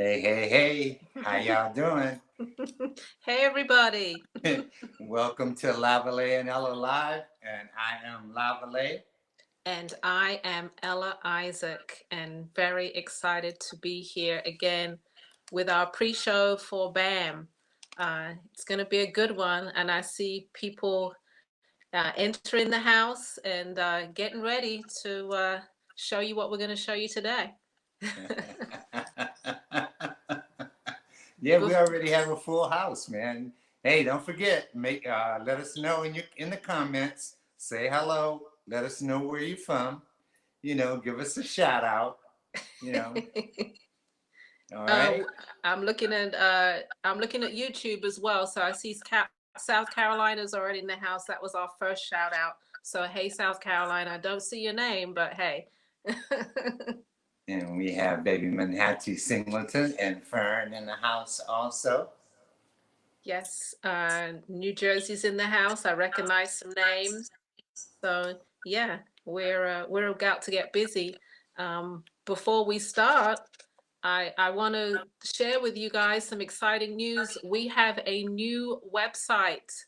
Hey, hey, hey, how y'all doing? Hey, everybody. Welcome to Lavalais and Ella Live, and I am Lavalais. And I am Ella Isaac, and very excited to be here again with our pre show for BAM. It's going to be a good one, and I see people entering the house and getting ready to show you what we're going to show you today. Yeah, we Bef- already have a full house, man. Hey, don't forget, make let us know in the comments. Say hello. Let us know where you're from. Give us a shout out. You know, all uh, right. I'm looking at YouTube as well, so I see South Carolina's already in the house. That was our first shout out. So hey, South Carolina, I don't see your name, but hey. And we have baby Manhattan Singleton and Fern in the house also. Yes, New Jersey's in the house. I recognize some names. So yeah, we're about to get busy. Before we start, I want to share with you guys some exciting news. We have a new website.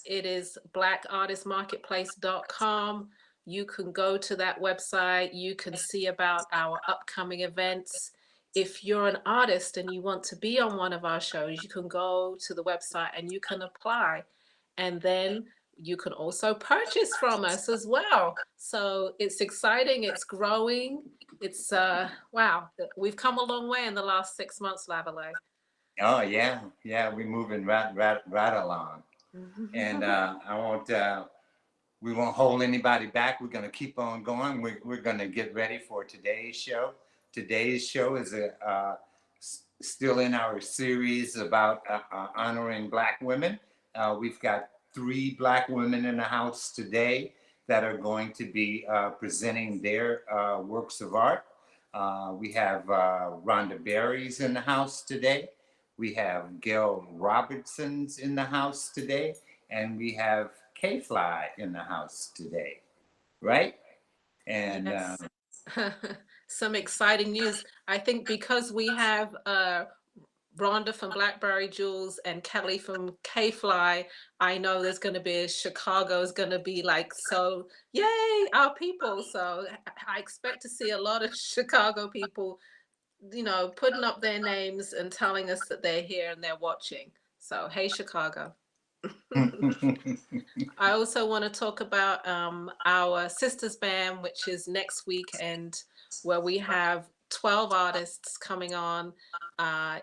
It is blackartistmarketplace.com. You can go to that website. You can see about our upcoming events. If you're an artist and you want to be on one of our shows, you can go to the website and you can apply. And then you can also purchase from us as well. So it's exciting, it's growing. It's wow, we've come a long way in the last 6 months, Lavalais. Oh yeah, yeah, we're moving right along. And I won't. We won't hold anybody back. We're going to keep on going. We're going to get ready for today's show. Today's show is still in our series about honoring Black women. We've got three Black women in the house today that are going to be presenting their works of art. We have Rhonda Berry's in the house today. We have Gail Robertson's in the house today, and we have K Fly in the house today, right? And Yes. Some exciting news. I think because we have Rhonda from Blackberry Jewels and Kelly from K Fly, I know there's going to be Chicago is going to be like, so yay, our people. So I expect to see a lot of Chicago people, putting up their names and telling us that they're here and they're watching. So, hey, Chicago. I also want to talk about our Sisters B.A.M, which is next weekend, where we have 12 artists coming on.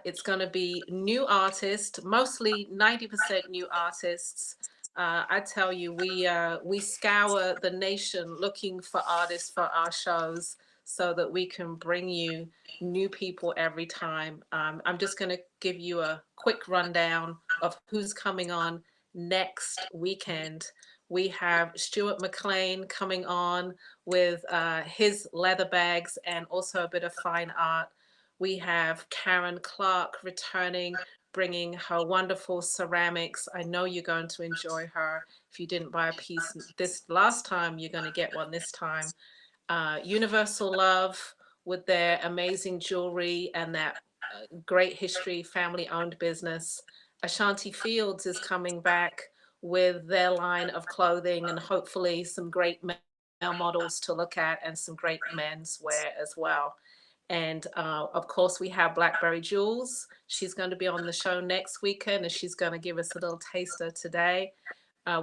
It's going to be new artists, mostly 90% new artists. I tell you, we scour the nation looking for artists for our shows so that we can bring you new people every time. I'm just going to give you a quick rundown of who's coming on next weekend. We have Stuart McLean coming on with his leather bags and also a bit of fine art. We have Karen Clark returning, bringing her wonderful ceramics. I know you're going to enjoy her. If you didn't buy a piece this last time, you're going to get one this time. Universal Love with their amazing jewelry and that great history, family owned business. Ashanti Fields is coming back with their line of clothing and hopefully some great male models to look at and some great menswear as well. And of course, we have Blackberry Jewels. She's going to be on the show next weekend and she's going to give us a little taster today.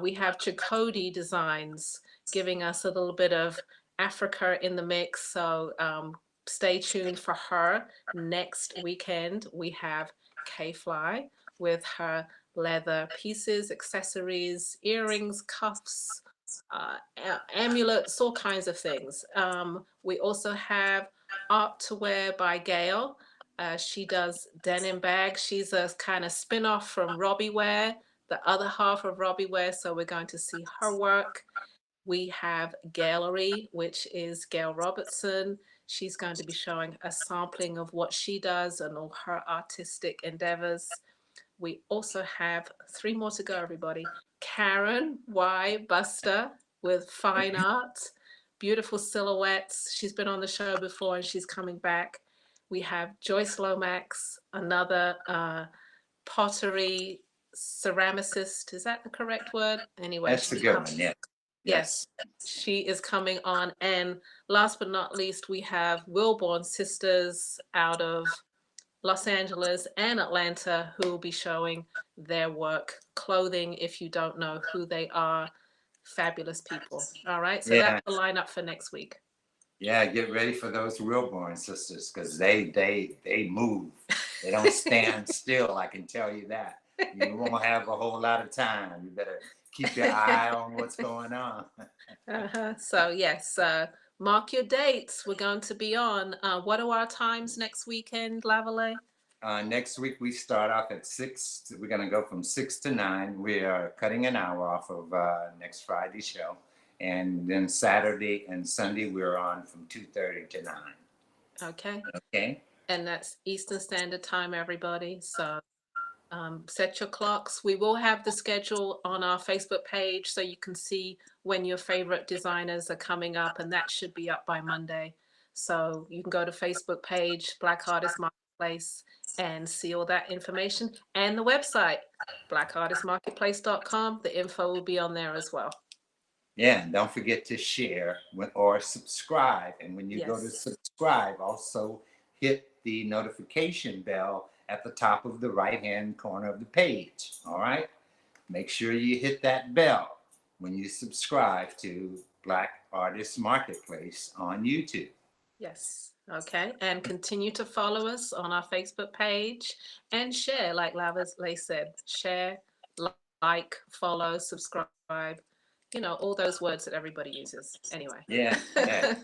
We have Chakoti Designs giving us a little bit of Africa in the mix. So stay tuned for her. Next weekend, we have K Fly with her leather pieces, accessories, earrings, cuffs, amulets, all kinds of things. We also have Art to Wear by Gail. She does denim bags. She's a kind of spin off from Robbie Wear, the other half of Robbie Wear. So we're going to see her work. We have Gallery, which is Gail Robertson. She's going to be showing a sampling of what she does and all her artistic endeavors. We also have three more to go, everybody. Karen Y. Buster with fine art, beautiful silhouettes. She's been on the show before and she's coming back. we have Joyce Lomax, another pottery ceramicist. Is that the correct word? Anyway, That's a good one. Yeah. yes, Yes. she is coming on. And last but not least, we have Wilborn Sisters out of Los Angeles and Atlanta who will be showing their work, clothing, if you don't know who they are. Fabulous people. All right, so that's Yeah. the lineup for next week. Yeah. Get ready for those real-born sisters because they move. They don't stand still. I can tell you that. You won't have a whole lot of time. You better keep your eye on what's going on. So yes, mark your dates. We're going to be on. What are our times next weekend, Lavalais? Next week we start off at 6. We're gonna go from 6 to 9. We are cutting an hour off of next Friday's show, and then Saturday and Sunday we're on from 2:30 to 9. Okay, Okay. and that's Eastern Standard Time, everybody. So set your clocks. We will have the schedule on our Facebook page so you can see when your favorite designers are coming up, and that should be up by Monday. So you can go to Facebook page, Black Artist Marketplace, and see all that information, and the website, blackartistmarketplace.com. The info will be on there as well. Yeah, and don't forget to share or subscribe. And when you go to Yes. subscribe, also hit the notification bell at the top of the right-hand corner of the page. All right? Make sure you hit that bell when you subscribe to Black Artist Marketplace on YouTube. Yes. Okay. And continue to follow us on our Facebook page and share, like Lavalais said, share, like, follow, subscribe, all those words that everybody uses. Anyway. Yeah, yeah.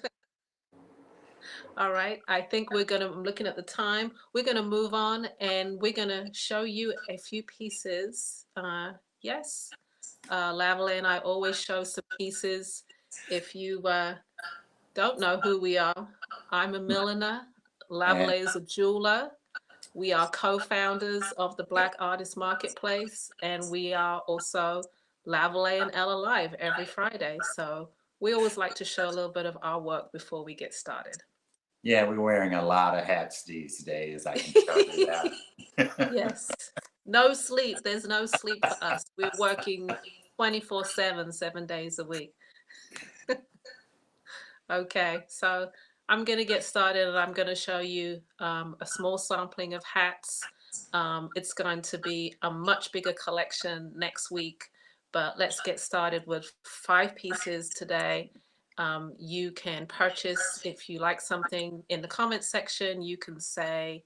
All right. I think I'm looking at the time. We're going to move on and we're going to show you a few pieces. Yes. Lavalais and I always show some pieces. If you don't know who we are, I'm a milliner. And Lavalais is a jeweler. We are co-founders of the Black Artist Marketplace, and we are also Lavalais and Ella Live every Friday. So we always like to show a little bit of our work before we get started. yeah, we're wearing a lot of hats these days. I can tell you that. Yes. No sleep. There's no sleep for us. We're working 24/7, 7 days a week. Okay, so I'm going to get started and I'm going to show you a small sampling of hats. It's going to be a much bigger collection next week, but let's get started with 5 pieces today. You can purchase, if you like something in the comment section, you can say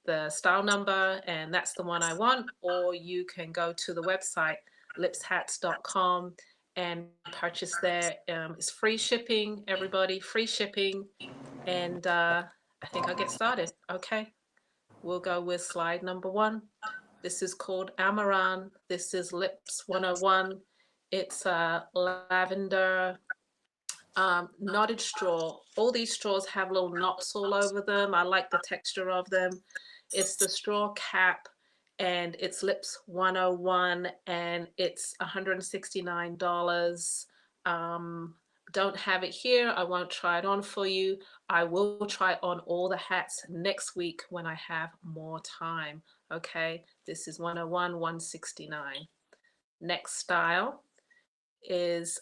the style number and that's the one I want, or you can go to the website lipshats.com and purchase there. It's free shipping, everybody, free shipping. And I think I'll get started. Okay, we'll go with slide number 1. This is called Amaran. This is Lips 101. It's lavender knotted straw. All these straws have little knots all over them. I like the texture of them. It's the straw cap and it's Lips 101 and it's $169. Don't have it here. I won't try it on for you. I will try on all the hats next week when I have more time. Okay, this is 101, 169. Next style is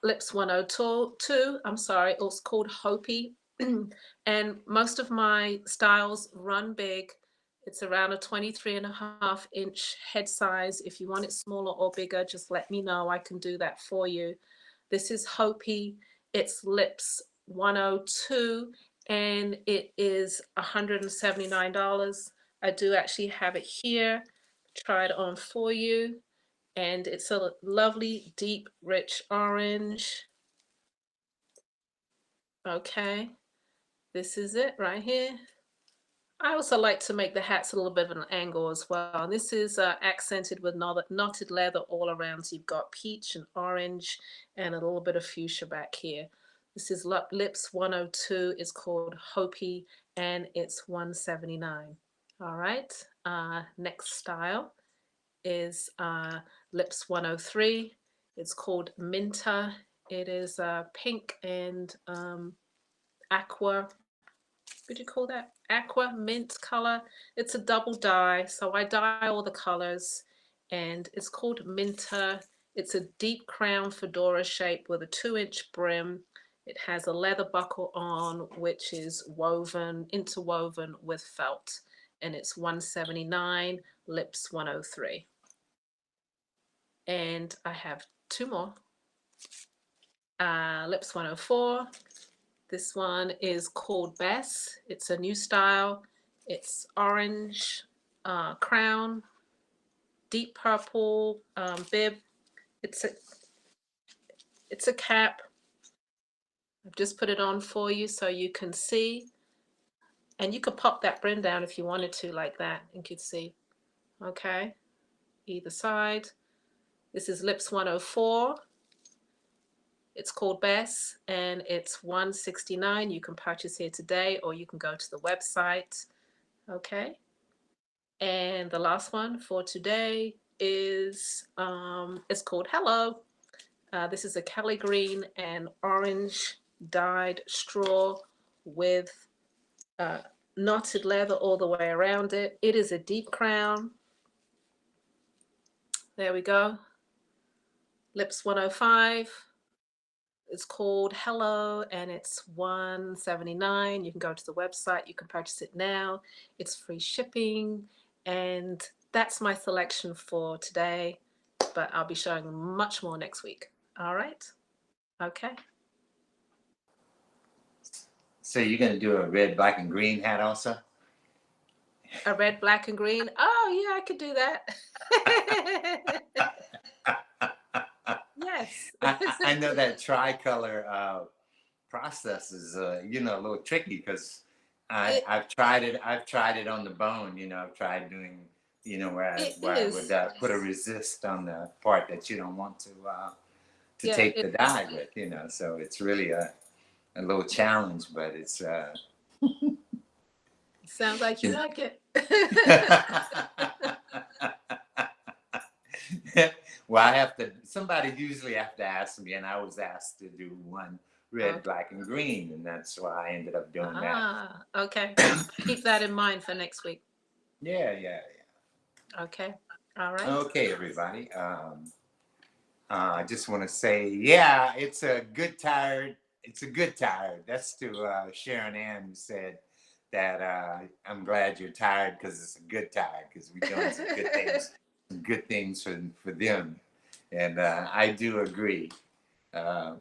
Lips 102. I'm sorry, it's called Hopi. And most of my styles run big. It's around a 23.5-inch head size. If you want it smaller or bigger, just let me know. I can do that for you. This is Hopi. It's Lips 102 and it is $179. I do actually have it here. Try it on for you. And it's a lovely, deep, rich orange. Okay, this is it right here. I also like to make the hats a little bit of an angle as well. And this is accented with knotted leather all around. So you've got peach and orange and a little bit of fuchsia back here. This is Lips 102. It's called Hopi and it's $179. All right, next style is Lips 103. It's called Minta. It is pink and aqua. would you call that? Aqua mint color. It's a double dye. So I dye all the colors and it's called Minter. It's a deep crown fedora shape with a 2-inch brim. It has a leather buckle on, which is interwoven with felt. And it's 179, lips 103. And I have two more. Lips 104. This one is called Bess. It's a new style. It's orange crown, deep purple bib. It's a it's a cap. I've just put it on for you so you can see. And you could pop that brim down if you wanted to, like that, and could see. Okay, either side. This is Lips 104. It's called Bess and it's 169. You can purchase here today or you can go to the website. Okay. And the last one for today is it's called Hello. This is a Kelly green and orange dyed straw with knotted leather all the way around it. It is a deep crown. There we go. Lips 105. It's called Hello and it's 179. You can go to the website, you can purchase it now. It's free shipping. And that's my selection for today, but I'll be showing much more next week. All right. Okay. So you're gonna do a red, black, and green hat also? A red, black, and green. Oh, yeah, I could do that. Yes. I know that tricolor process is a little tricky because I've tried it. I've tried it on the bone. I've tried doing It where I would is. put a resist on the part that you don't want to Yeah, take it the is. dye with. So it's really a little challenge, but it's. Sounds like you like it. Well, I have to. Somebody usually have to ask me, and I was asked to do one red, Okay. black, and green, and that's why I ended up doing that. Okay. Keep that in mind for next week. Yeah, yeah, Okay. All yeah. right. Okay, everybody. I just want to say, yeah, it's a good tired. It's a good tired. That's to Sharon Ann who said that I'm glad you're tired because it's a good tired because we're doing some good things for them, and I do agree. Uh,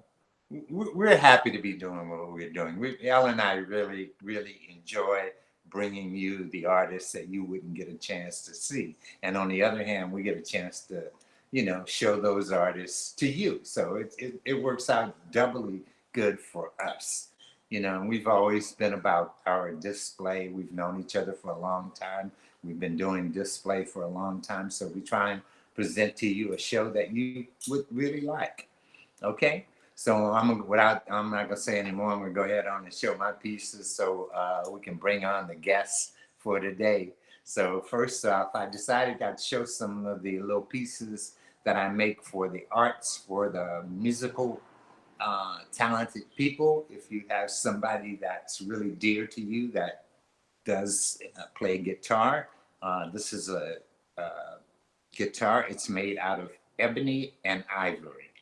we're happy to be doing what we're doing. Elle and I really, really enjoy bringing you the artists that you wouldn't get a chance to see. And on the other hand, we get a chance to, show those artists to you. So it works out doubly good for us. And we've always been about our display. We've known each other for a long time. We've been doing display for a long time. So we try and present to you a show that you would really like. Okay, so I'm not gonna say anymore. I'm gonna go ahead on and show my pieces so we can bring on the guests for today. So first off, I decided I'd show some of the little pieces that I make for the arts, for the musical talented people. If you have somebody that's really dear to you that does play guitar, this is a guitar. It's made out of ebony and ivory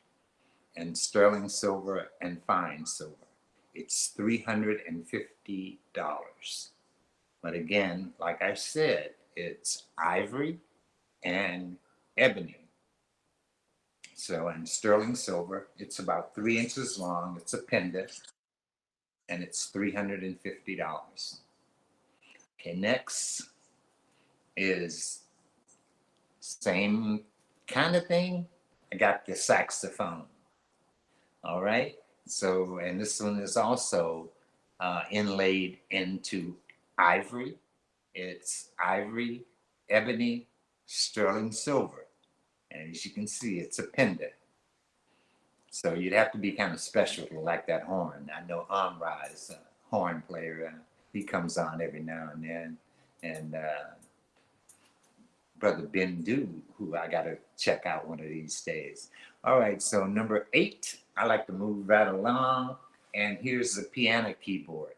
and sterling silver and fine silver. It's $350. But again, like I said, it's ivory and ebony. So, and sterling silver, it's about 3 inches long. It's a pendant and it's $350. Okay, next is same kind of thing. I got the saxophone. All right. So, and this one is also inlaid into ivory. It's ivory, ebony, sterling silver. And as you can see, it's a pendant. So you'd have to be kind of special to like that horn. I know Amra is a horn player. He comes on every now and then. And Brother Ben Du, who I got to check out one of these days. All right, so number 8, I like to move right along. And here's the piano keyboard.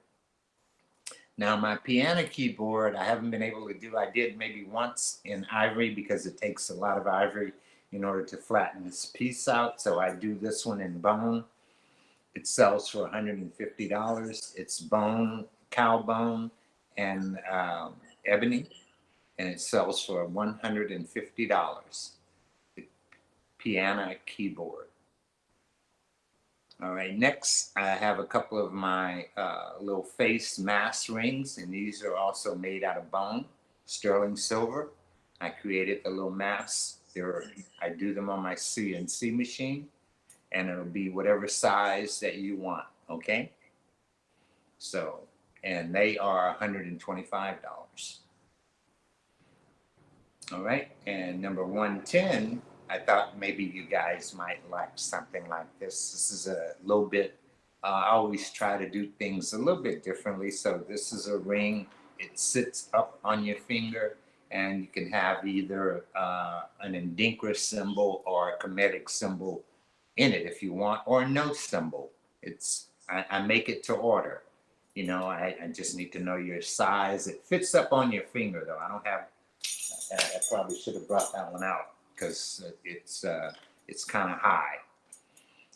Now my piano keyboard, I haven't been able to do. I did maybe once in ivory because it takes a lot of ivory in order to flatten this piece out. So I do this one in bone. It sells for $150. It's bone, cow bone, and ebony, and it sells for $150. The piano keyboard. All right, next I have a couple of my little face mask rings, and these are also made out of bone, sterling silver. I created the little masks. I do them on my CNC machine, and it'll be whatever size that you want, okay? So, and they are $125. All right, and number 110, I thought maybe you guys might like something like this. This is a little bit, I always try to do things a little bit differently. So this is a ring, it sits up on your finger, and you can have either an Adinkra symbol or a Kemetic symbol in it if you want, or no symbol. I make it to order. You know, I just need to know your size. It fits up on your finger though. I don't have, I probably should have brought that one out because it's kind of high.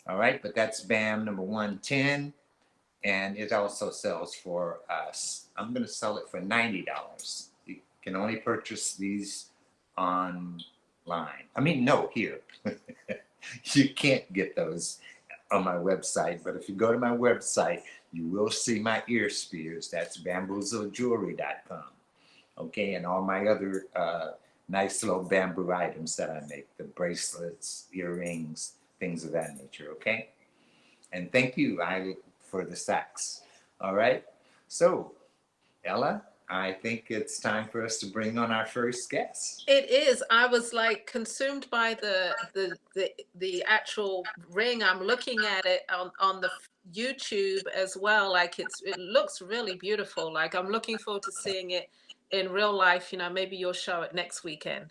All right, but that's B.A.M number 110, and it also sells for I'm going to sell it for $90. You can only purchase these online. I mean, no, here. You can't get those on my website, but if you go to my website, you will see my ear spears. That's bamboozlejewelry.com. Okay, and all my other nice little bamboo items that I make, the bracelets, earrings, things of that nature, okay? And thank you for the sax. All right, so Ella, I think it's time for us to bring on our first guest. It is. I was like consumed by the actual ring. I'm looking at it on the YouTube as well. Like it looks really beautiful. Like I'm looking forward to seeing it in real life. You know, maybe you'll show it next weekend.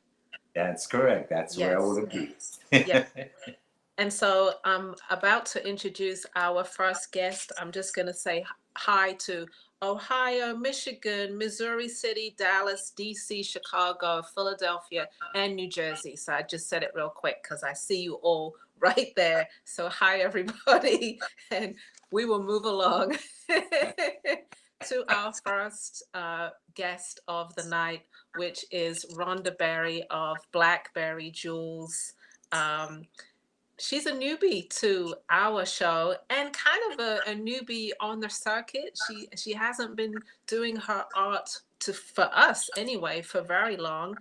That's correct. That's where I Yes. will be. Yeah. And so I'm about to introduce our first guest. I'm just going to say hi to Ohio, Michigan, Missouri City, Dallas, DC, Chicago, Philadelphia, and New Jersey. So I just said it real quick because I see you all right there. So hi, everybody. And we will move along to our first guest of the night, which is Rhonda Berry of Blackberry Jewels. Um, she's a newbie to our show and kind of a newbie on the circuit. She hasn't been doing her art for us anyway for very long.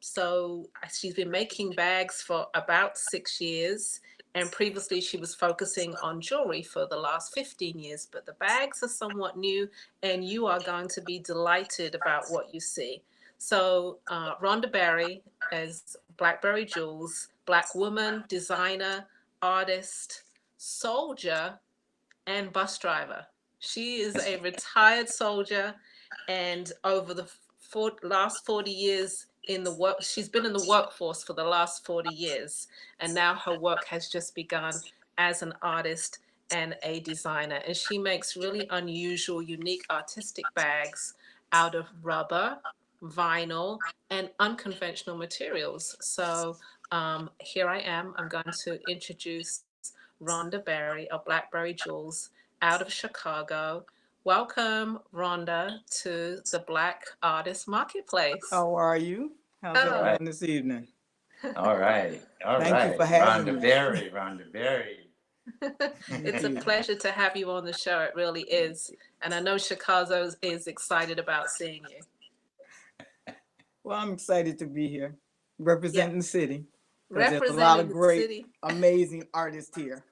So she's been making bags for about 6 years. And previously she was focusing on jewelry for the last 15 years. But the bags are somewhat new, and you are going to be delighted about what you see. So Rhonda Berry as Blackberry Jewels, Black woman, designer, artist, soldier, and bus driver. She is a retired soldier, and over the last 40 years in the work, she's been in the workforce for the last 40 years, and now her work has just begun as an artist and a designer. And she makes really unusual, unique artistic bags out of rubber, vinyl, and unconventional materials. So here I am. I'm going to introduce Rhonda Berry of Blackberry Jewels out of Chicago. Welcome, Rhonda, to the Black Artist Marketplace. How are you? How's All Oh, right. everyone this evening? All right. All Thank you right. for having Rhonda me. Berry, Rhonda Berry. it's a you. pleasure to have you on the show. It really is. And I know Chicago is excited about seeing you. Well, I'm excited to be here Yeah, representing the city because there's a lot representing of the great, city. amazing artists here.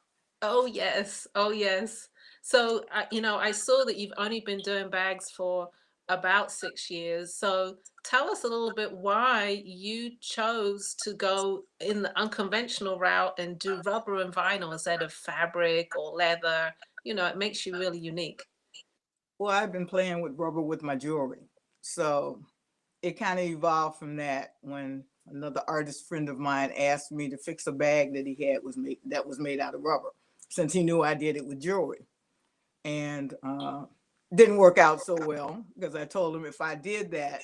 Oh, yes. Oh, yes. So, I saw that you've only been doing bags for about 6 years. So, tell us a little bit why you chose to go in the unconventional route and do rubber and vinyl instead of fabric or leather. It makes you really unique. Well, I've been playing with rubber with my jewelry. So it kind of evolved from that when another artist friend of mine asked me to fix a bag that he had that was made out of rubber, since he knew I did it with jewelry. And didn't work out so well because I told him if I did that,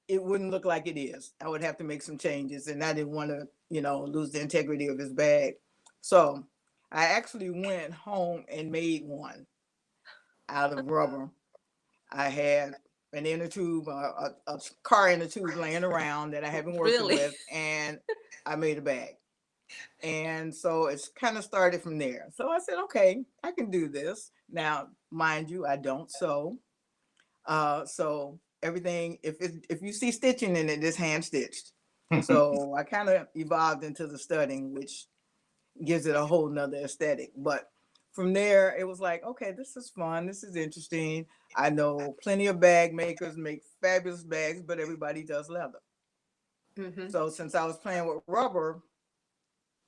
it wouldn't look like it is. I would have to make some changes, and I didn't want to, lose the integrity of his bag. So I actually went home and made one out of rubber. I had an inner tube, a car inner tube laying around that I had been working Really? with, and I made a bag. And so it's kind of started from there. So I said, okay, I can do this. Now, mind you, I don't sew. So everything, if you see stitching in it, it's hand stitched. So I kind of evolved into the studding, which gives it a whole nother aesthetic. But from there, it was like, okay, this is fun. This is interesting. I know plenty of bag makers make fabulous bags, but everybody does leather. Hmm. So since I was playing with rubber,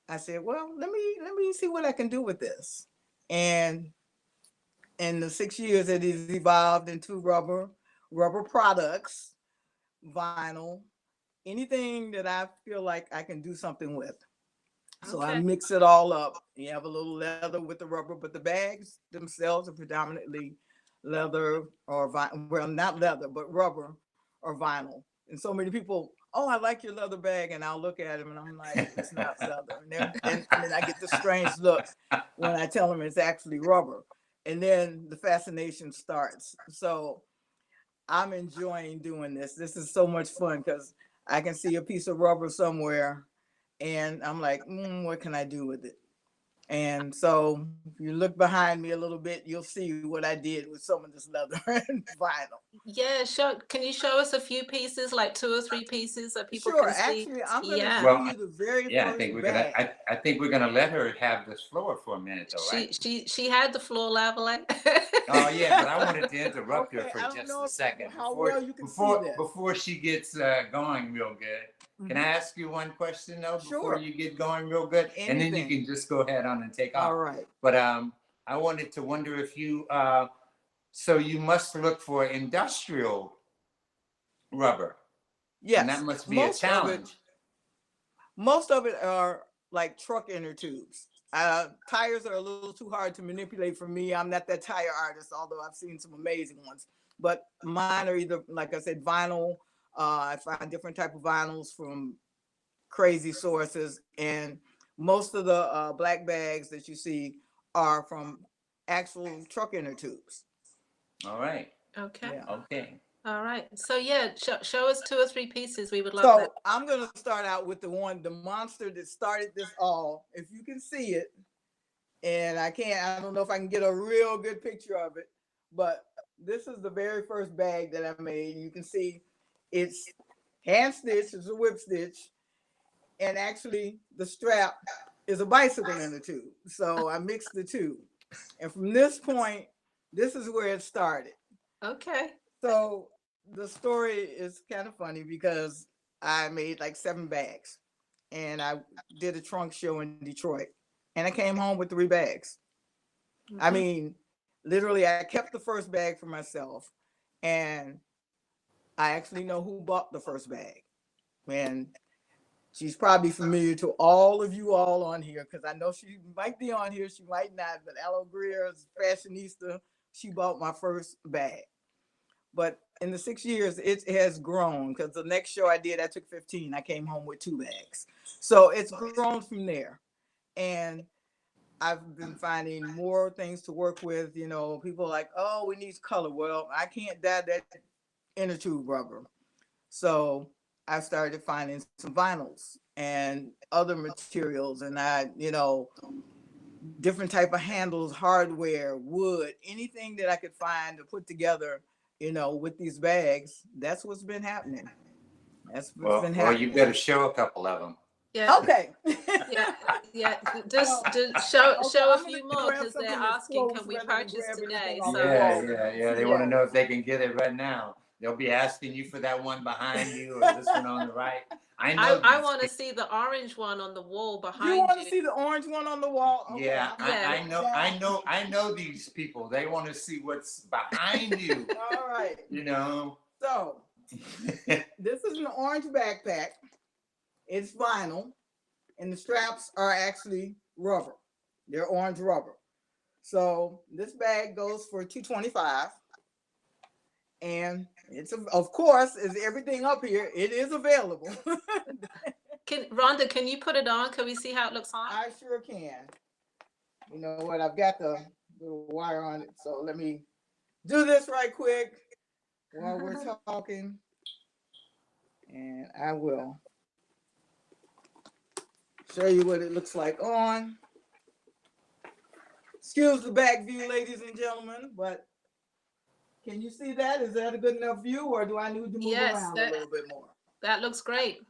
I said, well, let me see what I can do with this. And in the 6 years, it has evolved into rubber products, vinyl, anything that I feel like I can do something with. So I Okay. mix it all up. You have a little leather with the rubber, but the bags themselves are predominantly leather or vinyl. Well, not leather, but rubber or vinyl. And so many people, oh, I like your leather bag, and I'll look at them and I'm like, it's not leather. And then I get the strange look when I tell them it's actually rubber. And then the fascination starts. So I'm enjoying doing this. This is so much fun because I can see a piece of rubber somewhere and I'm like, what can I do with it? And so if you look behind me a little bit, you'll see what I did with some of this leather and vinyl. Yeah, can you show us a few pieces, like two or three pieces that people Sure. can see? Actually, I'm going to Yeah. show Well, you the very yeah, first bag. I think we're gonna let her have this floor for a minute, though, right? She had the floor, Lavalais. Oh yeah, but I wanted to interrupt her Okay. for I don't just a know second how well you can see this. before she gets going real good. Can I Mhm. ask you one question though before Sure. you get going real good, and then you Anything. can just go ahead on and take All off. right. But I wanted to wonder if you so you must look for industrial rubber, and that Yes. must be a Most of it challenge. Most of it are like truck inner tubes. Tires are a little too hard to manipulate for me. I'm not that tire artist, although I've seen some amazing ones. But mine are either, like I said, vinyl. I find different type of vinyls from crazy sources, and most of the black bags that you see are from actual truck inner tubes. All right. Okay. Yeah. Okay. All right. So yeah, show us two or three pieces. We would love that. So I'm gonna start out with the monster that started this all. If you can see it, and I don't know if I can get a real good picture of it, but this is the very first bag that I made. You can see it's hand stitched, it's a whip stitch, and actually the strap is a bicycle in the tube. So I mixed the two. And from this point, this is where it started. Okay. So the story is kind of funny because I made like 7 bags and I did a trunk show in Detroit and I came home with 3 bags. I Hmm. mean, literally, I kept the first bag for myself, and I actually know who bought the first bag. And she's probably familiar to all of you all on here because I know she might be on here, she might not, but Aloe Greer's fashionista, she bought my first bag. But in the 6 years, it has grown because the next show I did, I took 15. I came home with 2 bags. So it's grown from there. And I've been finding more things to work with. People are like, oh, we need color. Well, I can't dye that inner tube rubber. So I started finding some vinyls and other materials, and different type of handles, hardware, wood, anything that I could find to put together, with these bags. That's what's been happening. That's what's been Well, you happening. better show a couple of them. Yeah. Okay. Yeah. Yeah. Well, Just okay, show a I'm gonna few more grab because they're something that's asking, close can we rather than purchase grab anything today? off the So Yeah, wall. yeah, You yeah. They see want to those. know if they can get it right now. They'll be asking you for that one behind you or this one on the right. I know I these want to people. see the orange one on the wall You behind want to you. see the orange one on the wall? Okay, Yeah, I'll put Yeah. that down. I know these people. They want to see what's behind you, All right. you know. So this is an orange backpack. It's vinyl, and the straps are actually rubber. They're orange rubber. So this bag goes for $225. And it's, of course, is everything up here. It is available. Rhonda, can you put it on? Can we see how it looks on? I sure can. You know what? I've got the little wire on it. So let me do this right quick while we're talking. And I will show you what it looks like on. Excuse the back view, ladies and gentlemen, but can you see that? Is that a good enough view, or do I need to move around a little bit more? That looks great.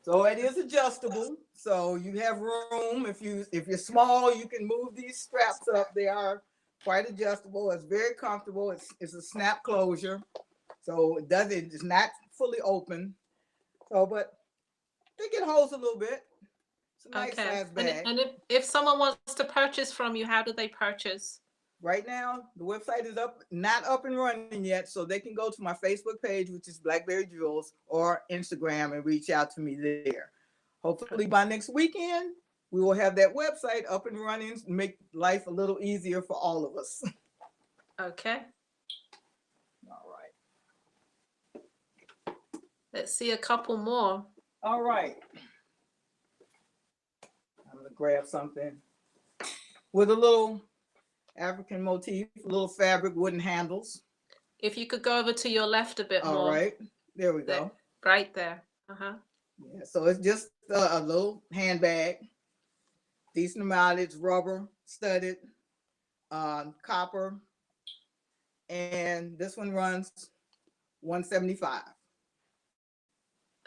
So it is adjustable. So you have room. If you're small, you can move these straps up. They are quite adjustable. It's very comfortable. It's a snap closure. So it's not fully open. So, but I think it holds a little bit. It's a nice size bag. And if someone wants to purchase from you, how do they purchase? Right now, the website is not up and running yet, so they can go to my Facebook page, which is Blackberry Jewels, or Instagram and reach out to me there. Hopefully by next weekend, we will have that website up and running, make life a little easier for all of us. Okay. All right. Let's see a couple more. All right. I'm gonna grab something with a little African motif, little fabric, wooden handles. If you could go over to your left a bit more. All right, there we go. Right there. Yeah, so it's just a little handbag, decent amount. It's rubber, studded, copper, and this one runs $175.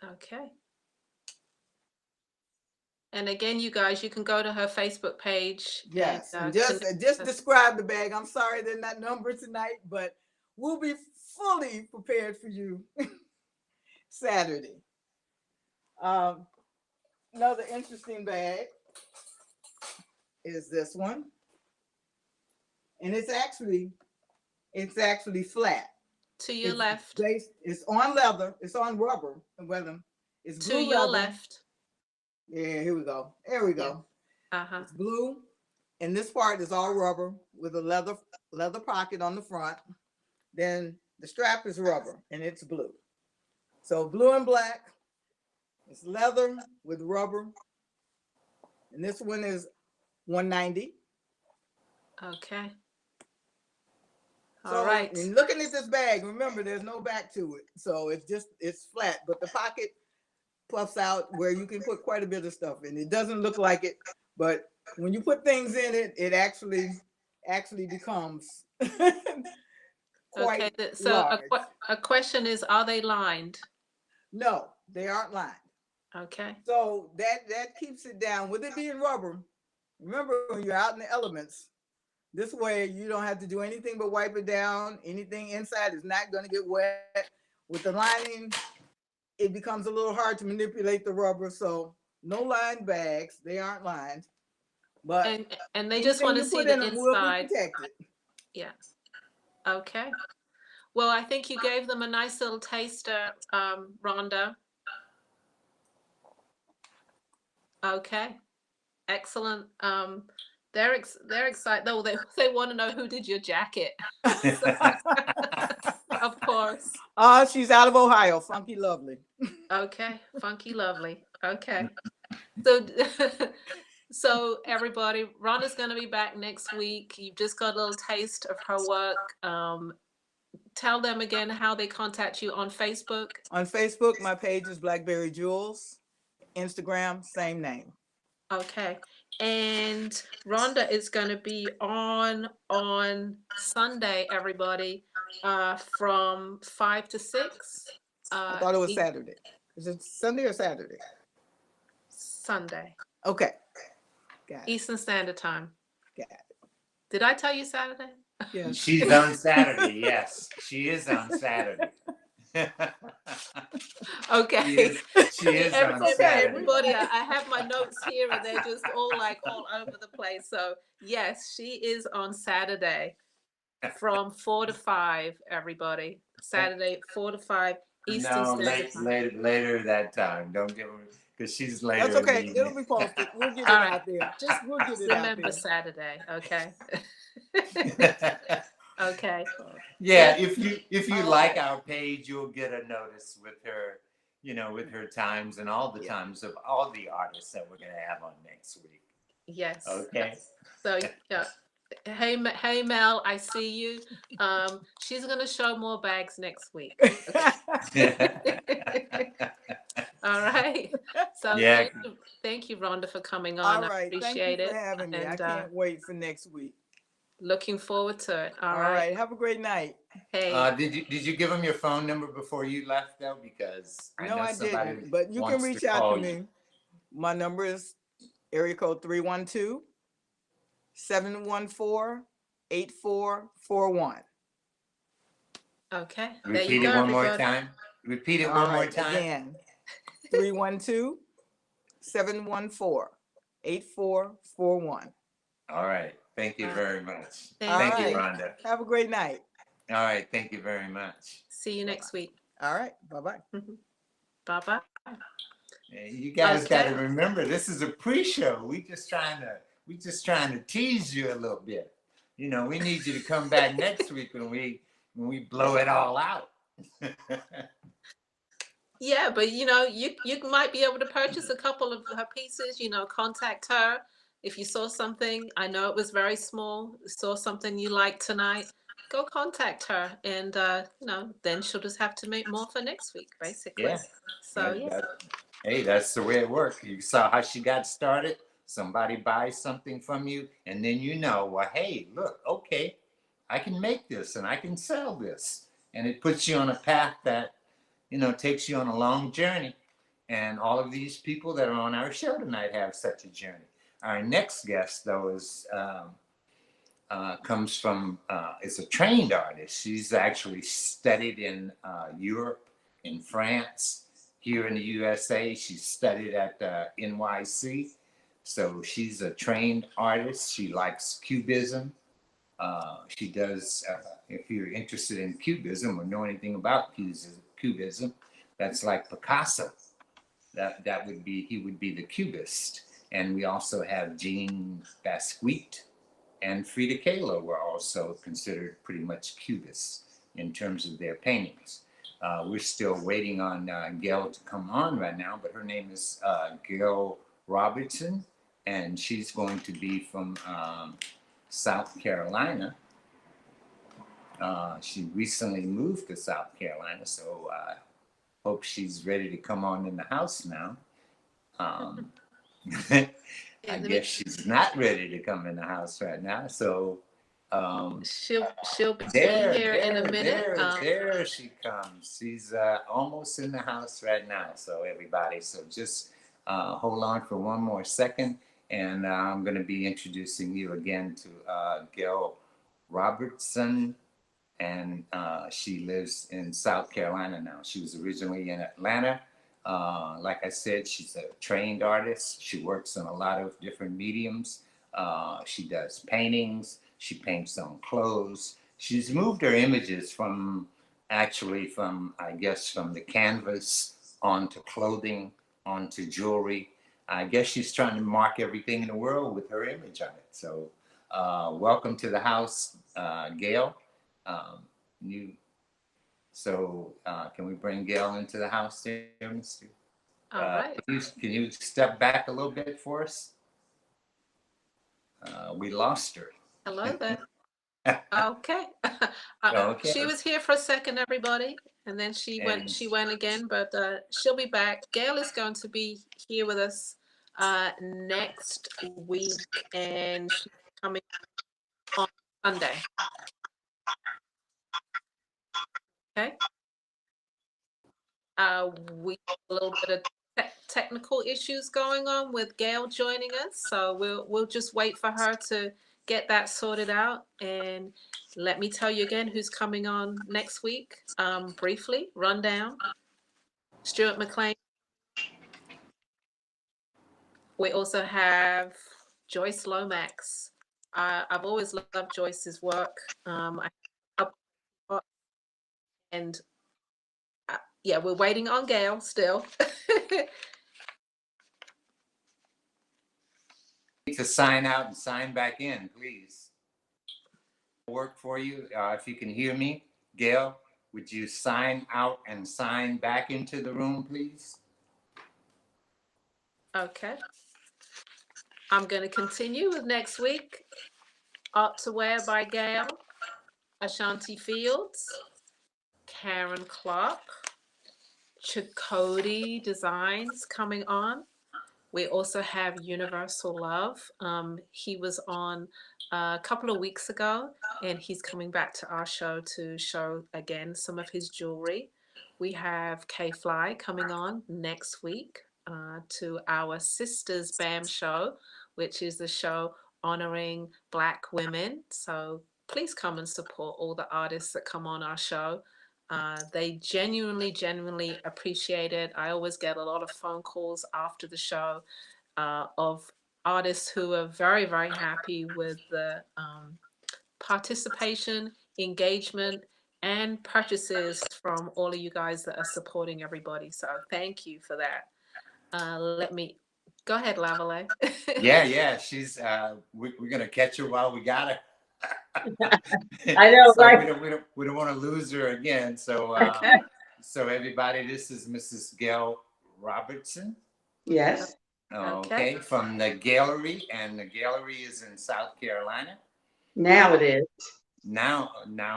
Okay. And again, you guys, you can go to her Facebook page. Yes, and just describe the bag. I'm sorry they're not numbered tonight, but we'll be fully prepared for you Saturday. Another interesting bag is this one, and it's actually flat. To your left. It's on leather. It's on rubber. It's blue to your leather. left. Yeah, here we go. There we go. Yeah. It's blue, and this part is all rubber with a leather pocket on the front. Then the strap is rubber, and it's blue. So blue and black. It's leather with rubber, and this one is $190. Okay. So, all right. And looking at this bag, remember there's no back to it, so it's flat, but the pocket puffs out where you can put quite a bit of stuff in. It doesn't look like it, but when you put things in it, it actually becomes quite okay. So large. a question is, are they lined? No, they aren't lined. Okay. So that keeps it down. With it being rubber, remember when you're out in the elements, this way you don't have to do anything but wipe it down. Anything inside is not going to get wet. With the lining, it becomes a little hard to manipulate the rubber. So no lined bags. They aren't lined. But and they just want to see the inside. Will be protected. Yeah. Okay. Well, I think you gave them a nice little taster, Rhonda. Okay. Excellent. They're excited. Oh, they want to know who did your jacket. Of course. She's out of Ohio. Funky Lovely. Okay. Funky Lovely. Okay. So everybody, Rhonda's going to be back next week. You've just got a little taste of her work. Tell them again how they contact you on Facebook. On Facebook, my page is Blackberry Jewels. Instagram, same name. Okay. And Rhonda is going to be on Sunday, everybody, from 5 to 6. I thought it was Saturday. Is it Sunday or Saturday? Sunday. Okay. Got it. Eastern Standard Time. Got it. Did I tell you Saturday? Yes. She's on Saturday. Yes, she is on Saturday. Okay. She is on Saturday. Everybody, I have my notes here and they're just all over the place. So yes, she is on Saturday from 4 to 5, everybody. Saturday, 4 to 5 Eastern Standard Time. Later that time. Don't get me, because she's later. That's okay. It'll be posted. We'll get it out there. We'll get it remember out there. Saturday, okay? Okay. Yeah, Yeah. if you All like right. our page, you'll get a notice with her, with her times and all the Yeah. times of all the artists that we're gonna have on next week. Yes. Okay. So yeah. Hey, hey Mel, I see you. She's gonna show more bags next week. All right. So Yeah. thank you, Rhonda, for coming on. All I right. Thank you appreciate for it, having me. I and can't wait for next week. looking forward to it. All All right. right. Have a great night. Hey. Did you give them your phone number before you left though? Because I No, know I somebody didn't, but you can wants to reach out to call you. me. My number is area code 312-714-8441. Okay. There you Repeat it go, one more everybody. time. Repeat it All one more right. time. Again, 312-714-8441. All right. Thank you Uh, very much. All Thank Thank you, you. right. Rhonda. Have a great night. All right. Thank you very much. See you Bye next week. bye. All right. Bye bye. Bye bye. You guys got to Okay. remember, this is a pre-show. We just trying to tease you a little bit. We need you to come back next week when we blow it all out. Yeah, but you might be able to purchase a couple of her pieces. Contact her if you saw something. I know it was very small. Saw something you liked tonight. Go contact her, and then she'll just have to make more for next week, basically. Yeah. So yeah. Hey, that's the way it works. You saw how she got started. Somebody buys something from you, and then well, hey, look, okay, I can make this and I can sell this. And it puts you on a path that, takes you on a long journey. And all of these people that are on our show tonight have such a journey. Our next guest, though, comes from, is a trained artist. She's actually studied in Europe, in France, here in the USA. She studied at NYC. So she's a trained artist. She likes Cubism. She does, if you're interested in Cubism or know anything about Cubism, that's like Picasso. He would be the Cubist. And we also have Jean Basquiat and Frida Kahlo were also considered pretty much Cubists in terms of their paintings. We're still waiting on Gail to come on right now, but her name is Gail Robertson, and she's going to be from South Carolina. She recently moved to South Carolina, so I hope she's ready to come on in the house now. I guess she's not ready to come in the house right now. So She'll be there, here in a minute. there she comes. She's almost in the house right now. So everybody, so just hold on for one more second, and I'm going to be introducing you again to Gail Robertson, and she lives in South Carolina now. She was originally in Atlanta. Like I said, she's a trained artist. She works on a lot of different mediums. She does paintings. She paints on clothes. She's moved her images from I guess, from the canvas onto clothing, onto jewelry. I guess she's trying to mark everything in the world with her image on it. So welcome to the house, Gail. You can we bring Gail into the house there, Mr.? All right. Can you step back a little bit for us? We lost her. Hello there. Okay. Okay. She was here for a second, everybody, and then she went again, but she'll be back. Gail is going to be here with us next week, and she's coming on Sunday. Okay. We have a little bit of technical issues going on with Gail joining us, so we'll just wait for her to get that sorted out. And let me tell you again who's coming on next week. Briefly, rundown. Stuart McLean. We also have Joyce Lomax. I've always loved Joyce's work. And yeah, we're waiting on Gail still. To sign out and sign back in, please. work for you. If you can hear me, Gail, would you sign out and sign back into the room, please? Okay. I'm going to continue with next week. Art to Wear by Gail, Ashanti Fields, Karen Clark, Chakoti Designs coming on. We also have Universal Love. He was on a couple of weeks ago, and he's coming back to our show to show again some of his jewelry. We have K Fly coming on next week to our Sisters BAM show, which is the show honoring Black women. So please come and support all the artists that come on our show. They genuinely appreciate it. I always get a lot of phone calls after the show of artists who are very happy with the participation, engagement, and purchases from all of you guys that are supporting everybody. So thank you for that. Let me go ahead, Lavalais. Yeah. She's we're gonna catch her while we got her. I know, So right? we don't want to lose her again. So Okay. so everybody, this is Mrs. Gail Robertson. Yes. Okay, from the gallery, and the gallery is in South Carolina. Now it is. Now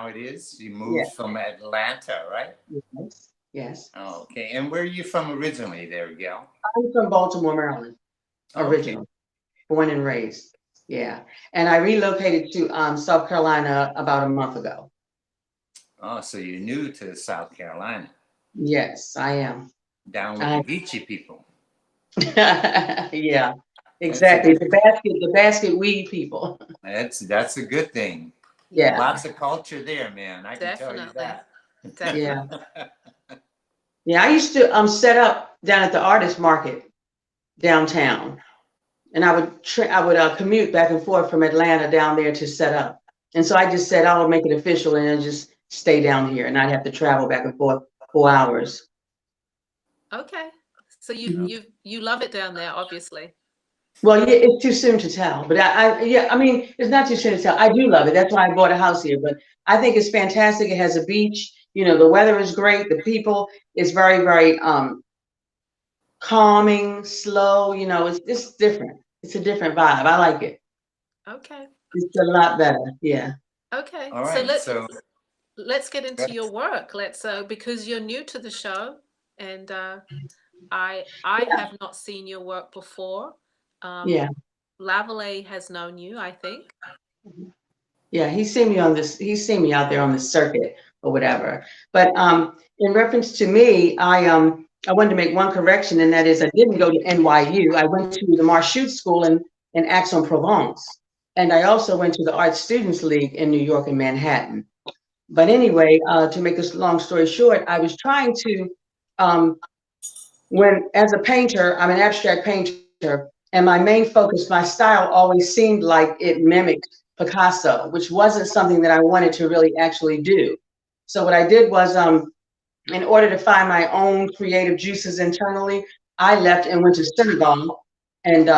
it is. She moved from Atlanta, right? Yes. Yes. Okay, and where are you from originally, there, Gail? I'm from Baltimore, Maryland, originally, born and raised. Yeah, and I relocated to South Carolina about a month ago. Oh, so you're new to South Carolina? Yes, I am. Down with the Geechee people. Yeah, exactly. The basket weed people. That's a good thing. Yeah. Lots of culture there, man. I can Definitely. tell you that. Yeah. Yeah, I used to set up down at the artist market downtown, and I would commute back and forth from Atlanta down there to set up. And so I just said I will make it official and just stay down here and not have to travel back and forth 4 hours. Okay. So you love it down there, obviously. Well, yeah, it's too soon to tell, but I mean, it's not too soon to tell. I do love it. That's why I bought a house here, but I think it's fantastic. It has a beach, the weather is great. The people is very calming, slow, it's different. It's a different vibe. I like it. Okay. It's a lot better. Yeah. Okay. All right. So let's get into your work. Let's because you're new to the show, and I have not seen your work before. Yeah. Lavalais has known you, I think. Yeah, he's seen me out there on the circuit or whatever. But in reference to me, I wanted to make one correction, and that is I didn't go to NYU. I went to the Marchute School in Aix-en-Provence. And I also went to the Art Students League in New York and Manhattan. But anyway, to make this long story short, I was trying to, as a painter, I'm an abstract painter, and my main focus, my style always seemed like it mimicked Picasso, which wasn't something that I wanted to really actually do. So what I did was, in order to find my own creative juices internally, I left and went to Senegal and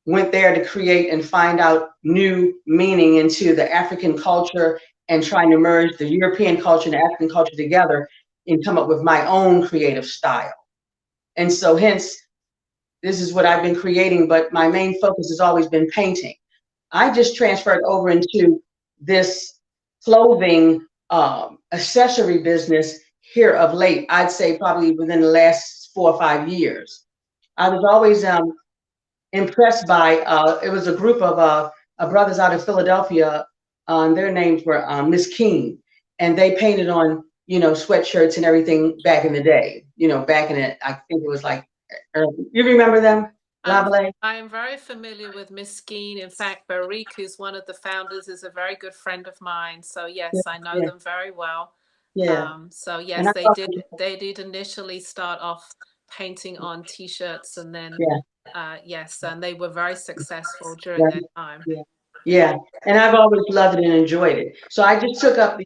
went there to create and find out new meaning into the African culture and trying to merge the European culture and the African culture together and come up with my own creative style. And so hence, this is what I've been creating, but my main focus has always been painting. I just transferred over into this clothing accessory business here of late. I'd say probably within the last 4 or 5 years. I was always impressed by, it was a group of brothers out of Philadelphia. Their names were Miss King, and they painted on, sweatshirts and everything back in the day, back in it, I think it was like, you remember them? Lavalais? I am very familiar with Miss Skeen. In fact, Barik, who's one of the founders, is a very good friend of mine. So yes, I know them very well. Yeah. So yes, they did initially start off painting on t-shirts, and then yes, and they were very successful during that time. Yeah. And I've always loved it and enjoyed it. So I just took up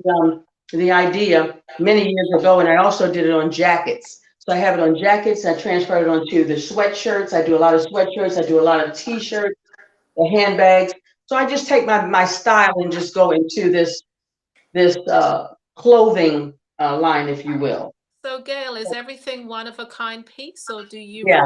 the idea many years ago, and I also did it on jackets. So I have it on jackets. I transferred it onto the sweatshirts. I do a lot of sweatshirts. I do a lot of t-shirts, the handbags. So I just take my style and just go into this clothing line, if you will. So Gail, is everything one of a kind piece, or do you Yeah,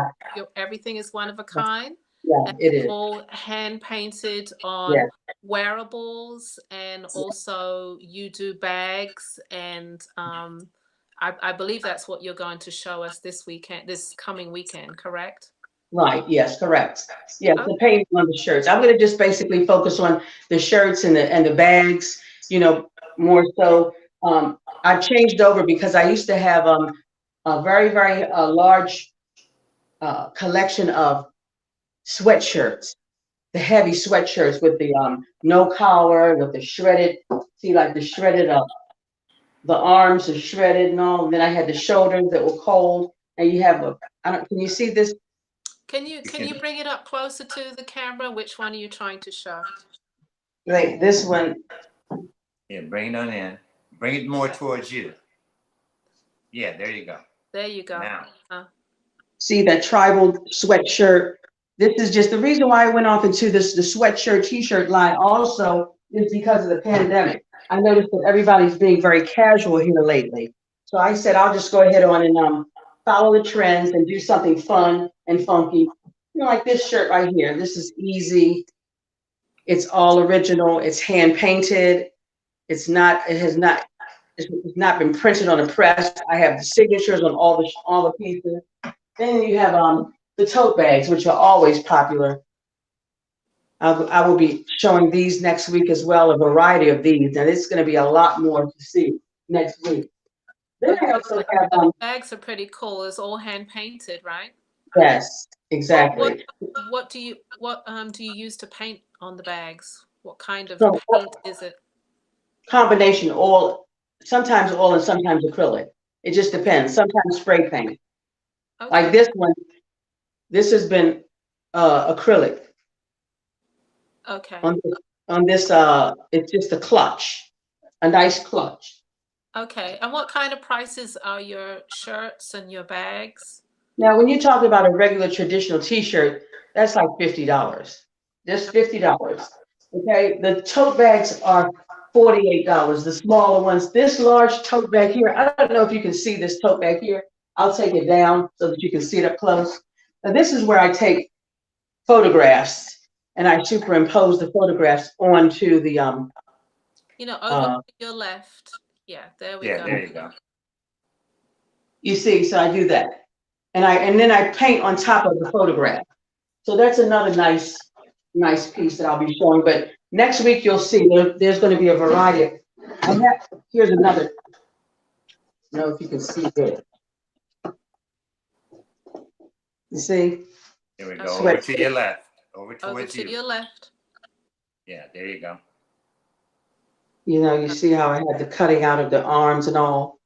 everything is one of a kind? yeah, And it it's is. all hand painted Yeah, on wearables, and also you do bags, and I believe that's what you're going to show us this weekend, this coming weekend, correct? right. Yes, correct. Yes, Oh, the painting on the shirts. I'm going to just basically focus on the shirts and the bags. You know, more so. I changed over because I used to have a very large collection of sweatshirts, the heavy sweatshirts with the no collar, with the shredded. See, like the shredded the arms are shredded and all. And then I had the shoulders that were cold. And you have a, I don't, can you see this? can you bring it up closer to the camera? Which one are you trying to show? Like this one. Yeah, bring it on in. Bring it more towards you. Yeah, there you go. There you go. Now. See that tribal sweatshirt. This is just the reason why I went off into the sweatshirt, t-shirt line also is because of the pandemic. I noticed that everybody's being very casual here lately. So I said, I'll just go ahead on and follow the trends and do something fun and funky. You know, like this shirt right here. This is easy. It's all original. It's hand painted. It's not been printed on a press. I have the signatures on all the pieces. Then you have the tote bags, which are always popular. I will be showing these next week as well, a variety of these, and it's going to be a lot more to see next week. Then I also have The bags are pretty cool. It's all hand painted, right? yes, exactly. What do you use to paint on the bags? What kind of So paint is it? combination sometimes oil and sometimes acrylic. It just depends. Sometimes spray paint. Like Okay. this one, this has been acrylic. Okay. On this, it's just a clutch, a nice clutch. Okay. And what kind of prices are your shirts and your bags? Now, when you talk about a regular traditional T-shirt, that's like $50. Just $50. Okay, the tote bags are $48. The smaller ones, this large tote bag here, I don't know if you can see this tote bag here. I'll take it down so that you can see it up close. Now, this is where I take photographs and I superimpose the photographs onto the Over to your left. Yeah, there we Yeah, go. there you go. you see, so I do that. And then I paint on top of the photograph. So that's another nice piece that I'll be showing. But next week you'll see there's going to be a variety of, and here's another. I don't know if you can see this. You see? Here we go. Okay. Over to your left. Over Over towards to you. your left. Yeah, there you go. You know, you see how I had the cutting out of the arms and all.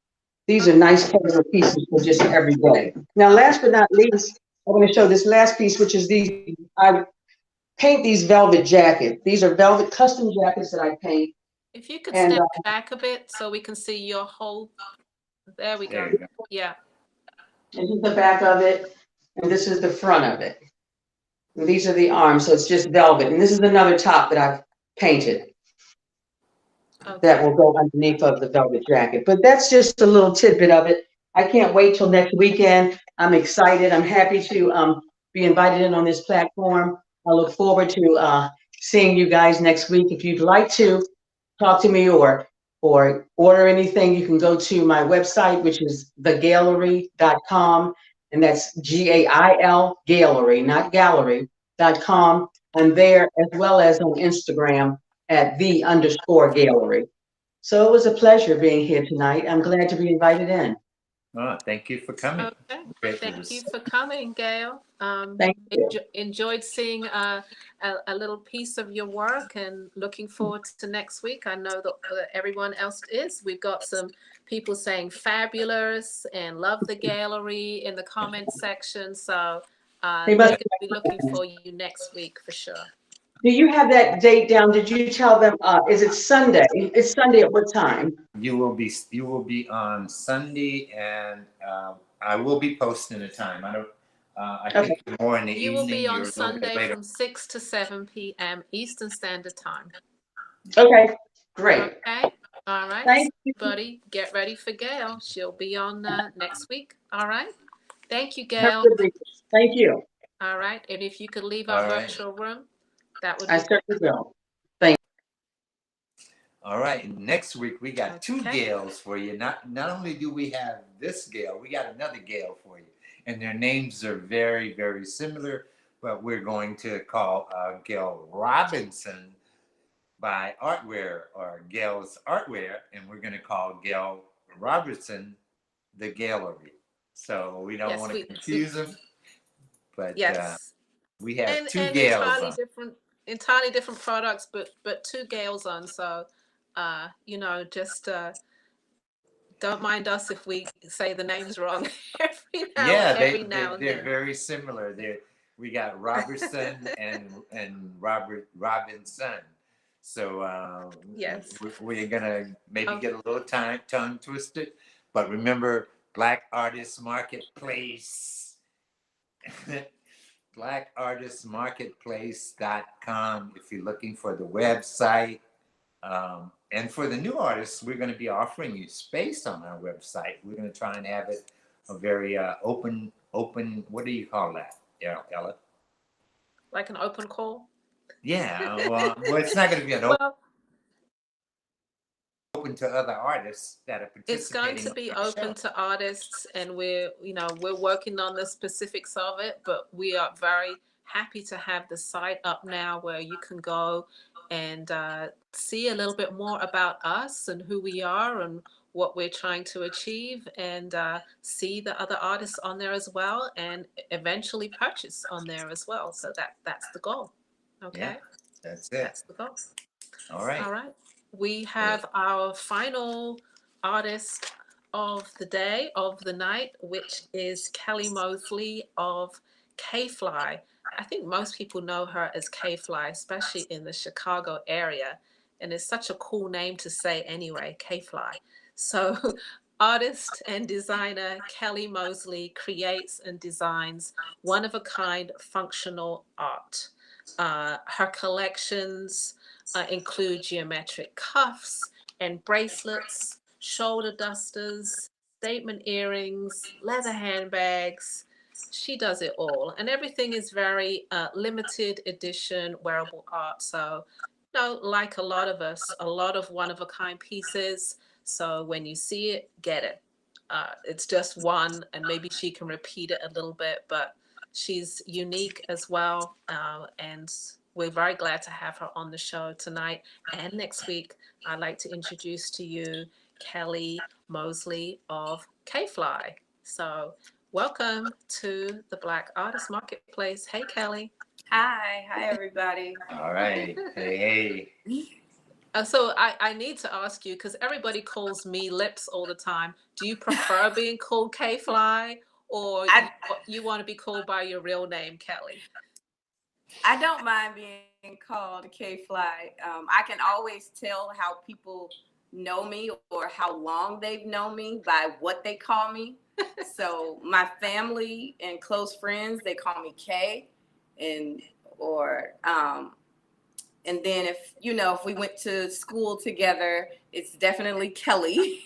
These are nice casual pieces for just every day. Now, last but not least, I'm going to show this last piece, which is these. I paint these velvet jackets. These are velvet custom jackets that I paint. If you could And step back a bit so we can see your whole. There we There go. you go. Yeah. this is the back of it, and this is the front of it. And these are the arms, so it's just velvet. And this is another top that I've painted that Okay. will go underneath of the velvet jacket. But that's just a little tidbit of it. I can't wait till next weekend. I'm excited. I'm happy to be invited in on this platform. I look forward to seeing you guys next week. If you'd like to talk to me or order anything, you can go to my website, which is thegallery.com. And that's GAIL, gallery, not gallery.com. I'm there as well as on Instagram at _gallery. So it was a pleasure being here tonight. I'm glad to be invited in. Oh, thank you for coming. Okay. Great. Thank you for coming, Gail. Thank you. Enjoyed seeing a little piece of your work and looking forward to next week. I know that everyone else is. We've got some people saying fabulous and love the gallery in the comment section. So They they're must- going to be looking for you next week for sure. Do you have that date down? Did you tell them, is it Sunday? It's Sunday at what time? You will be on Sunday, and I will be posting the time. I Okay. think more in the You will evening. be on You're a little bit Sunday later. from 6 to 7 p.m. Eastern Standard Time. Okay, great. Okay. All right, Thank you. everybody, get ready for Gail. She'll be on next week. All right. Thank you, Have Gail. a good week. Thank you. All right. And if you could leave our All right. virtual room, that would I be great. certainly will. All right. Next week we got two Okay. Gales for you. Not only do we have this Gale, we got another Gale for you, and their names are very very similar. But we're going to call Gail Robinson by Artwear or Gail's Artwear, and we're going to call Gail Robertson the Gallery. So we don't Yes, want to confuse them, but yes. we have two And Gales on. entirely different products, but two Gales on. So just don't mind us if we say the names wrong Yeah, every now and they're then. very similar. We got Robertson and Robinson. So Yes. we're gonna maybe Oh, get a little tongue twisted, but remember Black Artists Marketplace. blackartistmarketplace.com if you're looking for the website. And for the new artists, we're going to be offering you space on our website. We're going to try and have it a very open, what do you call that, Ella? like an open call? Yeah, well, it's not going to be an Well, open to other artists that are it's going participating to on be our show. open to artists, and we're working on the specifics of it, but we are very happy to have the site up now where you can go and see a little bit more about us and who we are and what we're trying to achieve, and see the other artists on there as well, and eventually purchase on there as well. So that's the goal. Okay. Yeah, that's it. That's the goal. All right. All right. We have our final artist of the day, of the night, which is Kelly Mosley of K-Fly. I think most people know her as K-Fly, especially in the Chicago area. And it's such a cool name to say anyway, K-Fly. So artist and designer Kelly Mosley creates and designs one-of-a-kind functional art. Her collections include geometric cuffs and bracelets, shoulder dusters, statement earrings, leather handbags. She does it all. And everything is very limited edition wearable art. So, like a lot of us, a lot of one of a kind pieces. So when you see it, get it. It's just one, and maybe she can repeat it a little bit, but she's unique as well. And we're very glad to have her on the show tonight and next week. I'd like to introduce to you Kelly Mosley of K-Fly. So welcome to the Black Artist Marketplace. Hey, Kelly. Hi everybody. All right. Hey. So I need to ask you, because everybody calls me Lips all the time. Do you prefer being called K-Fly, or you want to be called by your real name, Kelly? I don't mind being called K-Fly. I can always tell how people know me or how long they've known me by what they call me. So my family and close friends, they call me K, and then if we went to school together, it's definitely Kelly.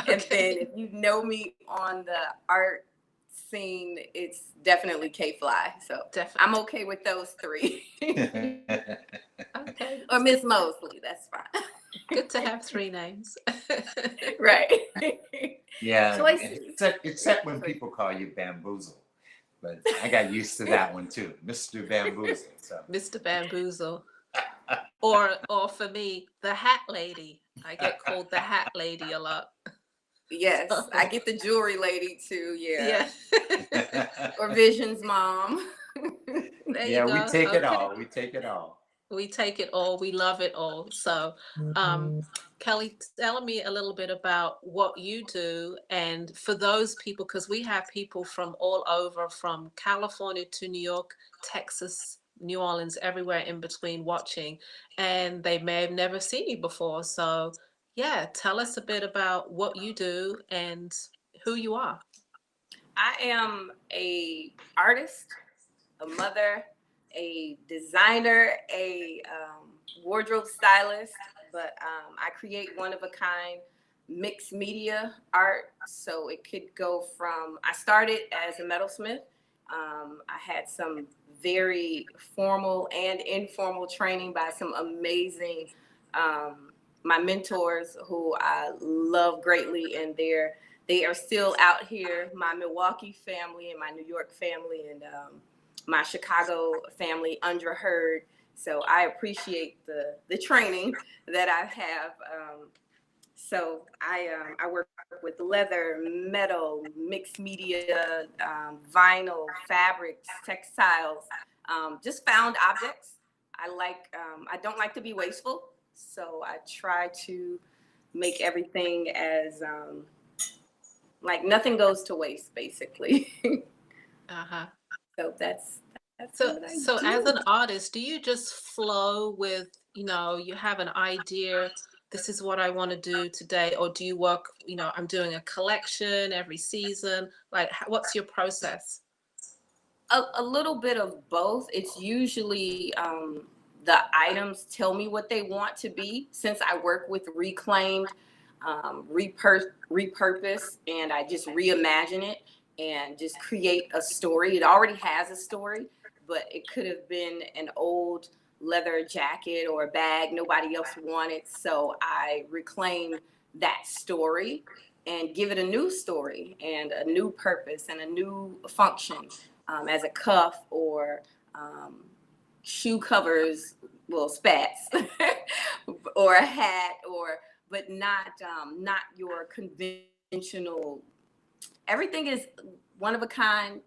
And then if you know me on the art scene, it's definitely K-Fly. So Definitely. I'm okay with those three. Okay. Or Miss Mosley, that's fine. Good to have three names. Right. Yeah, Choices. except when people call you Bamboozle. But I got used to that one too, Mr. Bamboozle. So. Mr. Bamboozle. Or for me, the Hat Lady. I get called the Hat Lady a lot. Yes, I get the jewelry lady too. Yeah. Or Yeah, Vision's mom. There you go. we take it Okay. all. We take it all. We take it all. We love it all. So, Kelly, tell me a little bit about what you do. And for those people, because we have people from all over, from California to New York, Texas, New Orleans, everywhere in between watching, and they may have never seen you before. So, yeah, tell us a bit about what you do and who you are. I am a artist, a mother, a designer, a wardrobe stylist, but I create one of a kind mixed media art. So it could go from, I started as a metalsmith. I had some very formal and informal training by some amazing, my mentors who I love greatly, and they are still out here. My Milwaukee family and my New York family and my Chicago family underheard. So I appreciate the training that I have. So I work with leather, metal, mixed media, vinyl, fabrics, textiles, just found objects. I don't like to be wasteful, so I try to make everything as like nothing goes to waste, basically. Uh-huh. So that's So, what I so do. as an artist, do you just flow with, you have an idea, this is what I want to do today, or do you work, I'm doing a collection every season? Like, what's your process? A little bit of both. It's usually the items tell me what they want to be. Since I work with reclaimed, repurpose, and I just reimagine it and just create a story. It already has a story, but it could have been an old leather jacket or a bag nobody else wanted. So I reclaim that story and give it a new story and a new purpose and a new function, as a cuff or shoe covers, well, spats, or a hat, or but not your conventional. Everything is one of a kind,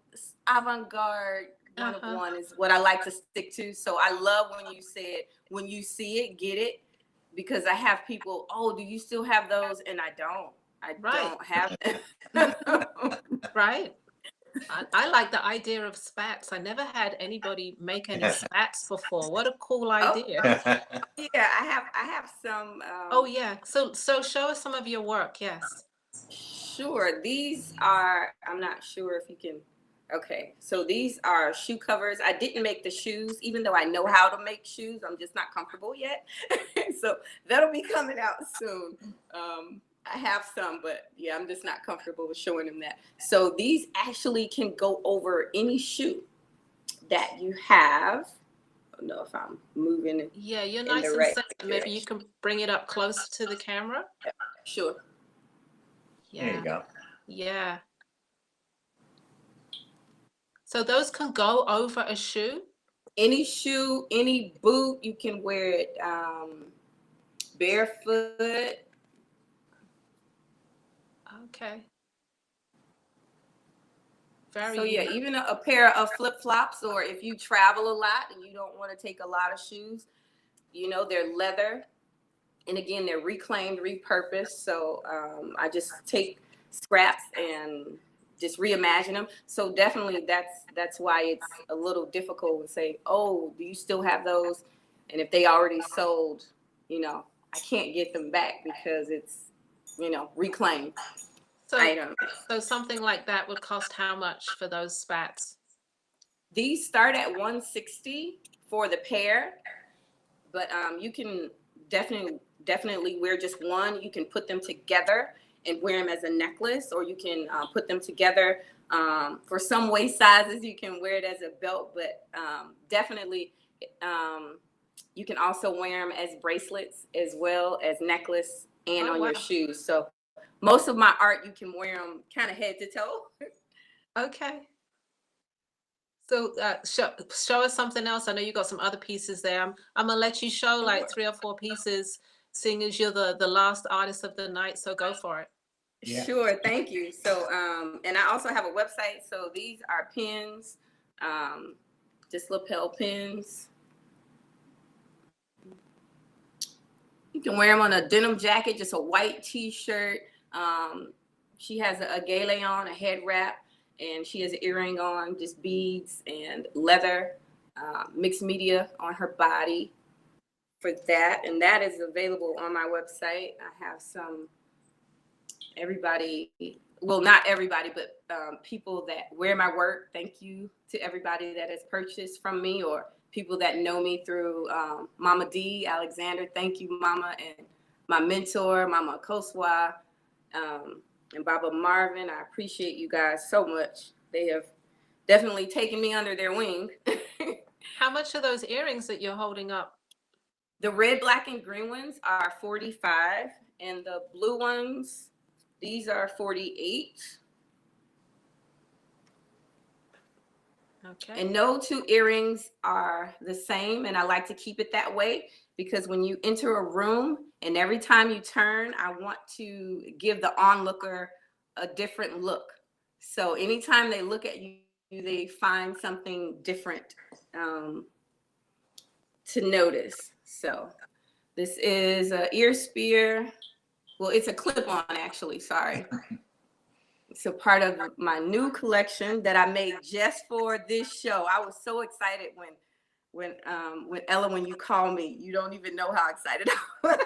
avant-garde. One of Uh-huh. one is what I like to stick to. So I love when you said, when you see it, get it, because I have people, oh, do you still have those? And I don't. I Right. don't have them. Right. I like the idea of spats. I never had anybody make any spats before. What a cool Oh, idea. yeah, I have some. Oh yeah. So show us some of your work. Yes. Sure. These are, I'm not sure if you can. Okay, so these are shoe covers. I didn't make the shoes, even though I know how to make shoes. I'm just not comfortable yet. So that'll be coming out soon. I have some, but yeah, I'm just not comfortable with showing them that. So these actually can go over any shoe that you have. I don't know if I'm moving Yeah, you're in the nice and right set. Maybe you direction. can bring it up close to the camera. Sure. There you Yeah. go. Yeah. So those can go over a shoe? Any shoe, any boot, you can wear it barefoot. Okay. Very So yeah, unique. even a pair of flip flops, or if you travel a lot and you don't want to take a lot of shoes, they're leather, and again, they're reclaimed, repurposed. So I just take scraps and just reimagine them. So definitely, that's why it's a little difficult to say, oh, do you still have those? And if they already sold, I can't get them back because it's reclaimed So item. so something like that would cost how much for those spats? These start at 160 for the pair, but you can definitely wear just one. You can put them together and wear them as a necklace, or you can put them together. For some waist sizes, you can wear it as a belt, but definitely you can also wear them as bracelets as well as necklace and Oh on wow. your shoes. So most of my art, you can wear them kind of head to toe. Okay. So show us something else. I know you got some other pieces there. I'm gonna let you show like 3 or 4 pieces, seeing as you're the last artist of the night. So go for it. Yeah. Sure, thank you. So, and I also have a website. So these are pins, just lapel pins. You can wear them on a denim jacket, just a white T-shirt. She has a gele on, a head wrap, and she has an earring on, just beads and leather, mixed media on her body for that. And that is available on my website. I have some, everybody well, not everybody, but people that wear my work. Thank you to everybody that has purchased from me, or people that know me through Mama D, Alexander. Thank you, Mama, and my mentor, Mama Koswa, and Baba Marvin. I appreciate you guys so much. They have definitely taken me under their wing. How much are those earrings that you're holding up? The red, black, and green ones are $45, and the blue ones, these are $48. Okay. And no two earrings are the same, and I like to keep it that way because when you enter a room and every time you turn, I want to give the onlooker a different look. So anytime they look at you, they find something different to notice. So this is an ear spear. Well, it's a clip-on actually, sorry. It's a part of my new collection that I made just for this show. I was so excited when Ella, when you call me, you don't even know how excited I was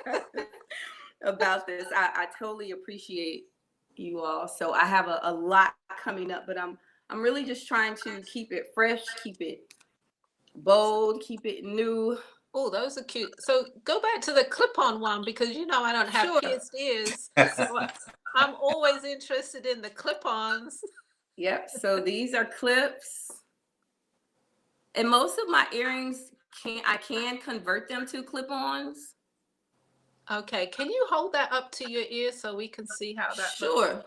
about this. I totally appreciate you all. So I have a lot coming up, but I'm really just trying to keep it fresh, keep it bold, keep it new. Oh, those are cute. So go back to the clip-on one because you know I don't have Sure. pierced ears. So I'm always interested in the clip-ons. Yep. So these are clips. And most of my earrings I can convert them to clip-ons. Okay, can you hold that up to your ear so we can see how that looks? Sure.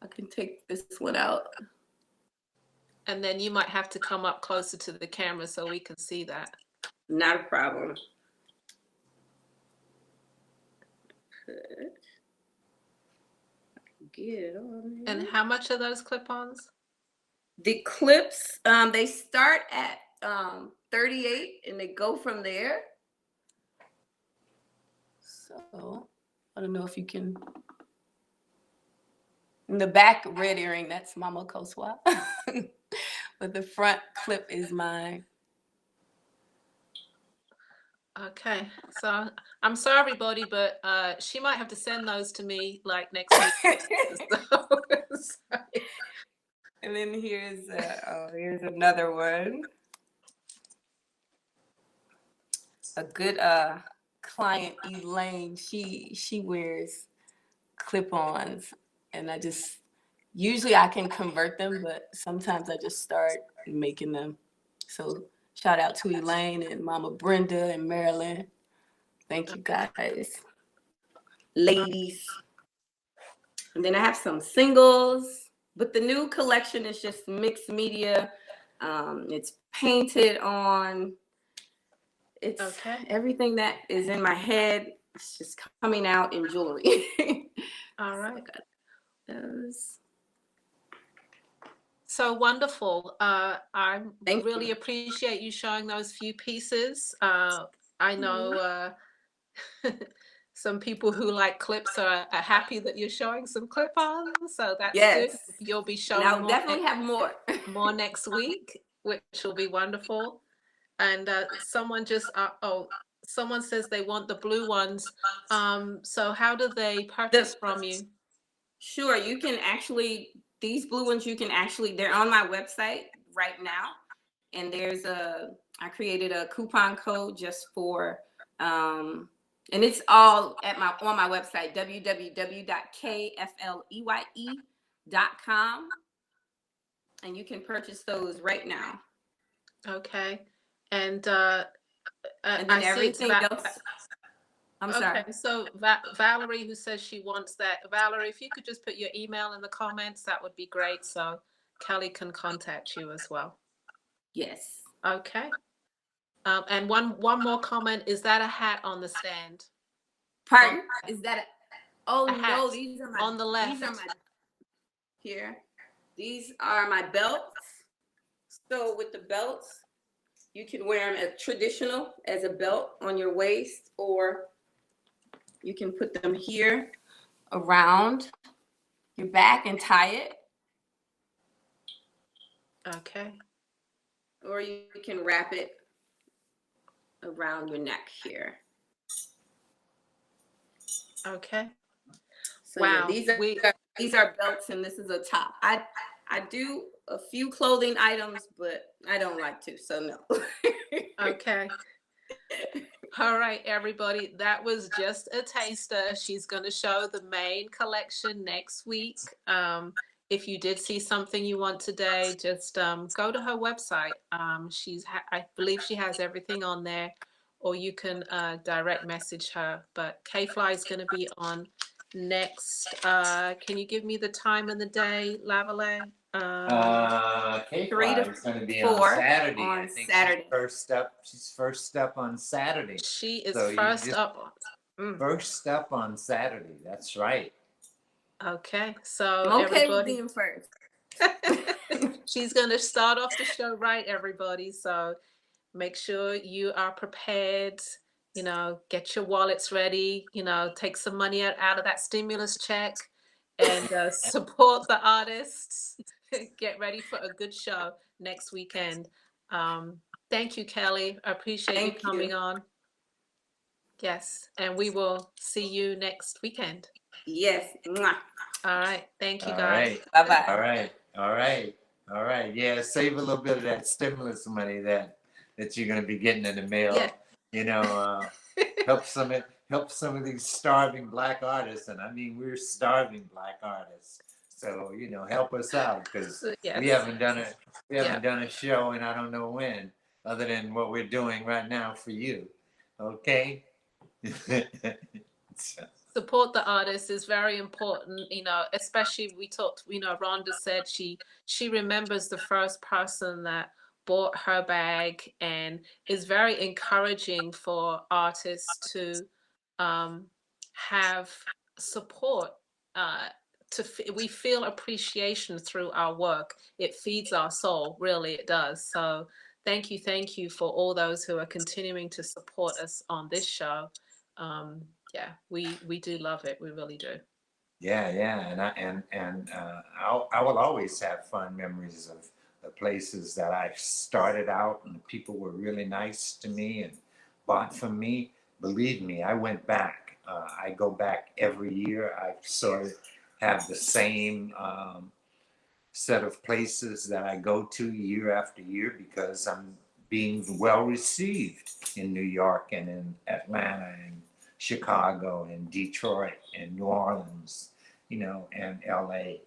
I can take this one out. And then you might have to come up closer to the camera so we can see that. Not a problem. Good. I can get it on there. And how much are those clip-ons? The clips, they start at 38 and they go from there. So I don't know if you can. In the back red earring, that's Mama Koswa. But the front clip is mine. Okay, so I'm sorry, everybody, but she might have to send those to me like next week. And then here's another one. A good client, Elaine, she wears clip-ons, and usually I can convert them, but sometimes I just start making them. So shout out to Elaine and Mama Brenda and Marilyn. Thank you guys, ladies. And then I have some singles, but the new collection is just mixed media. It's painted on. It's everything that is in my head. It's just coming out in jewelry. All right. Those. So wonderful. I Thank really you. appreciate you showing those few pieces. I know some people who like clips are happy that you're showing some clip-ons, so that's good. You'll be showing and I'll definitely have more. more next week, which will be wonderful. And someone just someone says they want the blue ones. So how do they purchase from you? Sure, you can actually, these blue ones, they're on my website right now. And I created a coupon code just for, and it's all on my website, www.kfleye.com. And you can purchase those right now. Okay. And then everything else. I'm sorry. Okay, so Valerie, who says she wants that. Valerie, if you could just put your email in the comments, that would be great. So Kelly can contact you as well. Yes. Okay. And one more comment. Is that a hat on the stand? Pardon? Is that a hat no, these are my, on the left. These are my, here. These are my belts. So with the belts, you can wear them as traditional as a belt on your waist, or you can put them here around your back and tie it. Okay. Or you can wrap it around your neck here. Okay. So yeah, Wow. these are belts and this is a top. I do a few clothing items, but I don't like to, so no. Okay. All right, everybody. That was just a taster. She's going to show the main collection next week. If you did see something you want today, just go to her website. I believe she has everything on there, or you can direct message her. But K-Fly is going to be on next. Can you give me the time and the day, Lavalais? Three K-Fly to is going to be on four Saturday. I on think Saturday. she's first up on Saturday. She is So you first just up. Mm, first up on Saturday. That's right. okay, so I'm okay with everybody. being first. She's going to start off the show right, everybody. So make sure you are prepared. Get your wallets ready. Take some money out of that stimulus check and support the artists. Get ready for a good show next weekend. Thank you, Kelly. I appreciate you Thank coming you. on. Yes, and we will see you next weekend. Yes. Mwah. All right. Thank you, All guys. right. Bye bye. All right. All right. All right. Yeah, save a little bit of that stimulus money that you're going to be getting in the mail. Yeah. You know, help some of these starving Black artists, and I mean we're starving Black artists. So help us out because Yes. we haven't done Yeah. done a show and I don't know when, other than what we're doing right now for you. Okay. Support the artist is very important, especially we talked, Rhonda said she remembers the first person that bought her bag, and is very encouraging for artists to have support. We feel appreciation through our work. It feeds our soul, really it does. So thank you for all those who are continuing to support us on this show. Yeah, we do love it. We really do. Yeah, I will always have fond memories of the places that I started out, and the people were really nice to me and bought from me. Believe me, I went back. I go back every year. I sort of have the same set of places that I go to year after year because I'm being well received in New York and in Atlanta and Chicago and Detroit and New Orleans, and LA.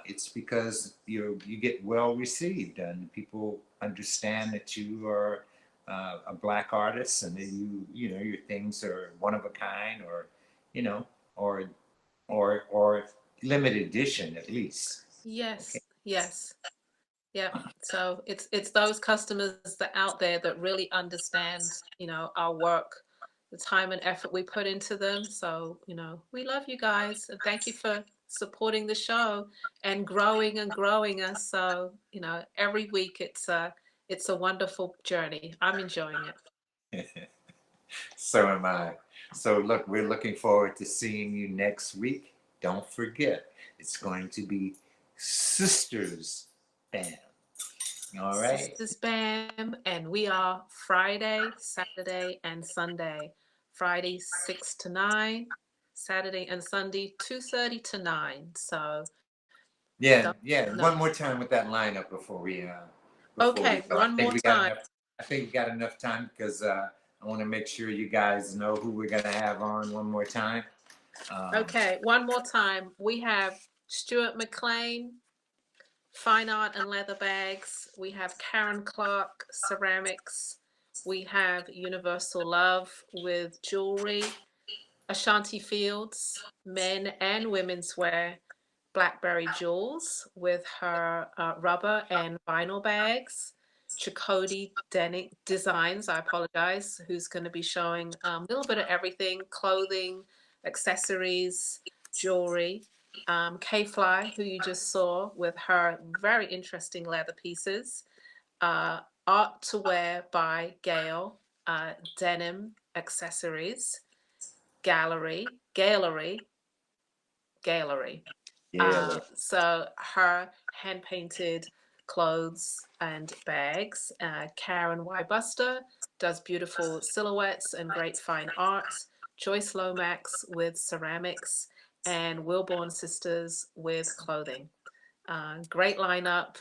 It's because you get well received and people understand that you are a Black artist and that your things are one of a kind, or you know or or limited edition at least. Yes, yes. Yeah. So it's those customers that out there that really understand, our work, the time and effort we put into them. So, we love you guys and thank you for supporting the show and growing us. So, every week it's a wonderful journey. I'm enjoying it. So am I. So look, we're looking forward to seeing you next week. Don't forget, it's going to be Sisters Band. All right. Sisters B.A.M, and we are Friday, Saturday, and Sunday. Friday 6 to 9, Saturday and Sunday 2:30 to 9. So Yeah, don't yeah. no. One more time with that lineup before we Okay, go. one more time. I think we got enough time because I want to make sure you guys know who we're gonna have on one more time. Okay, one more time. We have Stuart McLean, Fine Art and Leather Bags. We have Karen Clark, Ceramics. We have Universal Love with jewelry. Ashanti Fields, men and women's wear. Blackberry Jewels with her rubber and vinyl bags. Chakoti Designs, I apologize, who's going to be showing a little bit of everything: clothing, accessories, jewelry. K-Fly, who you just saw with her very interesting leather pieces. Art to Wear by Gail, denim accessories. Gallery. Yeah. So her hand painted clothes and bags. Karen Y. Buster does beautiful silhouettes and great fine art. Joyce Lomax with ceramics. and Wilborn Sisters with clothing. Great lineup.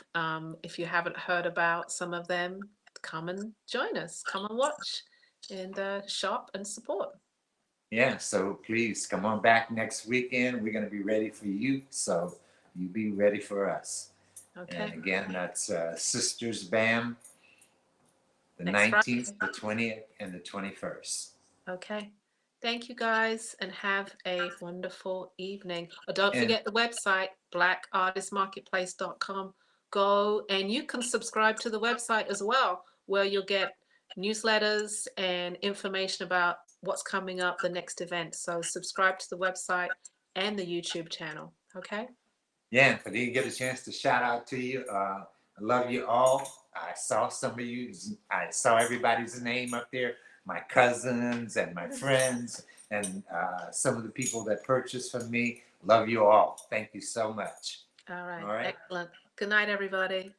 If you haven't heard about some of them, come and join us. Come and watch and shop and support. Yeah, so please come on back next weekend. We're going to be ready for you, so you be ready for us. Okay. And again, that's Sisters B.A.M, the Next Friday. 19th, the 20th, and the 21st. Okay. Thank you guys and have a wonderful evening. Don't And- forget the website, blackartistmarketplace.com. Go and you can subscribe to the website as well, where you'll get newsletters and information about what's coming up, the next event. So subscribe to the website and the YouTube channel. Okay. Yeah, if I didn't get a chance to shout out to you, I love you all. I saw some of you, I saw everybody's name up there, my cousins and my friends, and some of the people that purchased from me. Love you all. Thank you so much. All right. All right. Excellent. Good night, everybody.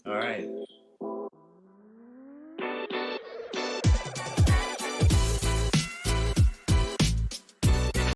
All right.